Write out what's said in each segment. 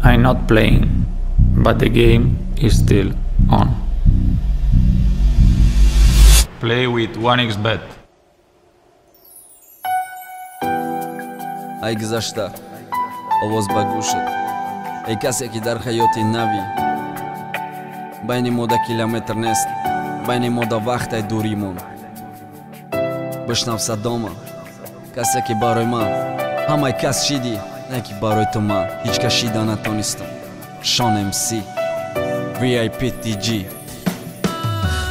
I'm not playing, but the game is still on. Play with 1xbet. Ай гузашта овоз ба гӯшат. Эй касе ки дар ҳаёти нави байни мо да километр нест, байни мо да вақтай дуримон. Бишнав садома, касе ки барои ман ҳамаи кас шиди, не ки барои ту ман ҳеҷ кас шида натонистам. Шон МС VIP TG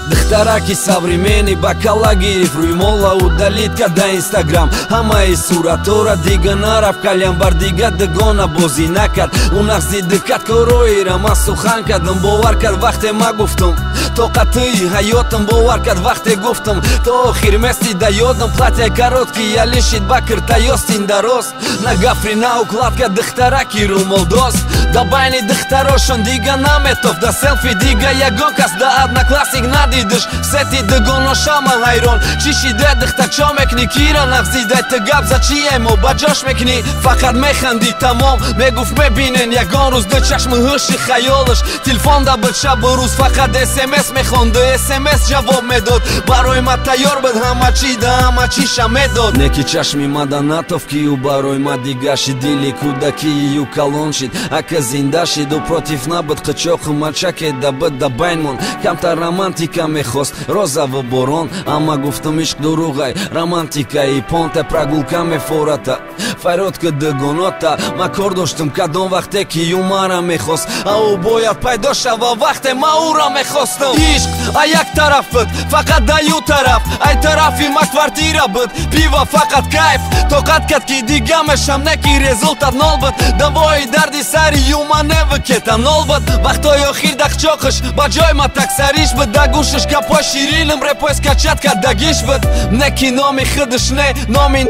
духтараки савримени ба кала гирифт, рӯи мола удалид карда Инстаграм. Ҳамаи суратора дига нарафт, калянбар дига дигона бозӣ накард. У нағзи диккат короира ман сухан кардам, бовар кард вақте ма гуфтам. Тоқатии ҳаётам бовар кард вақте гуфтам. То охир местида ёдам платьяи короткии ялишид ба кирта ёстин дароз. На гафри на укладка духтараки румолдоз. Да байни духтарошон дига наметофт, да селфи дига ягон кас да одноклассник надидиш. Сети дигоно шама ҳайрон, чӣ шиде духтар чо мекни, кира нағзидай ту гап за чие мо ба ҷош мекни. Фақат механди тамом, мегуфт мебинен ягон рӯз ду чашми ҳуши хаёлаш. Телефон да буд шабу рӯз фақат SMS мехонду, SMS ҷавоб медод. Барои ма тайёр буд ҳама чӣ да ҳама чиша медод. Не ки чашми ма да натофт ки ӯ барои ма дига шид, дили кӯдакии ӯ калон шид. Ака зинда шид ӯ против набуд, қичоқу мачаке да буд да байн мон. Камтар романтика мехост розаву борон, ама гуфтам ишқ дуруғай романтикаи понта прогулка мефората фарёдка дигонота. ма кор доштам кадом вақте ки ӯ мара мехост, а ӯ бояд пайдо шава вақте ма ӯра мехостам. Ишқ а як тараф буд, фақат да ю тараф, ай тарафи ма квартира буд, пива фақат кайф. тоқат кард ки дига мешам, не ки результат нол буд. давои дарди сари ю ма невикетам нол буд. вақтои охир да қичоқаш ба ҷой ма таксариш буд, да гӯшаш гапҳои шириным репой скачат кард да гиш буд. не ки номи худаш не номи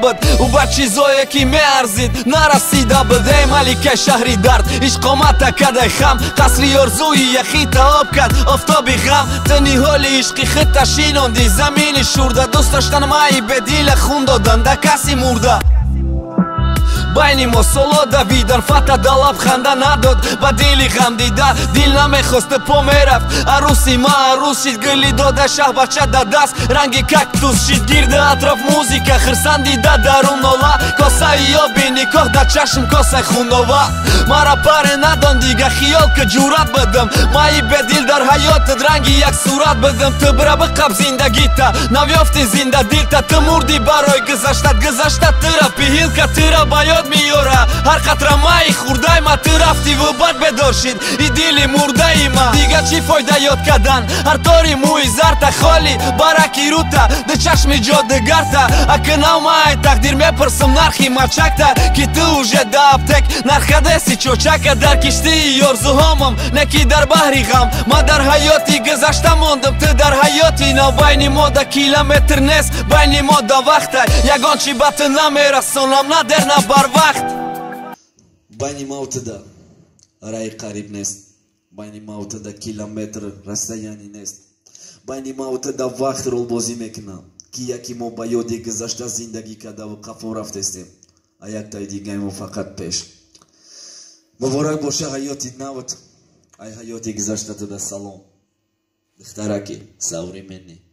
буд, ӯ ба чизое ки меарзид нарасида буд. эй маликаи шаҳри дард, ишқомата кадай хам, қасри орзуи яхита об кард офтоби ғам. ту ниҳоли ишқи худта шинонди замини шурда, дӯст доштан маи бедила хун додан да каси мурда. байни мо соло давидан, фата да лабханда надод, ба дили ғам дида дил намехост по мерафт. арӯси ма арӯс шид, гули дода шаҳбача да даст, ранги кактус шид, гирда атроф музика хирсандида дарун нола. косаи ёби никоҳ да чашм косаи хунова. мара паре надон дига хиёл ки ҷурат будам, маи бедил дар ҳаётат ранги як сурат будам. ту бира биқаб зиндагита, навёфти зинда дилта, ту мурди барои гузаштат, гузашта тыра пиҳилка, тыра ба ёд миёра ҳар қатра маи хурдаи ма. ту рафти ву бад бедор шид, и дили мурдаи ма. дига чӣ фоида ёд кардан, ҳар тори мӯи зарта холи бараки рута, ду чашми ҷодигарта. ака навмаи тақдир мепурсам нархи мачакта, ки ту уже да аптек нархадеси чочака. дар киштии орзуҳомам, не ки дар баҳри ғам, ма дар ҳаёти гузашта мондам, ту дар ҳаёти нав. байни мо да километр нест, байни мо да вақтай, ягон чӣ ба ту намерасонам, на дер на барвақт. байни ма ту да раи қариб нест, байни ма ту да километр расстоянӣ нест, байни ма ту да вақт ролбозӣ мекунам, ки яки мо ба ёди гузашта зиндагӣ кардаву қафо рафтестем, а яктаи дигаи мо фақат пеш. муборак боша ҳаёти навт, ай ҳаёти гузашта ту да салом. духтараки савримени.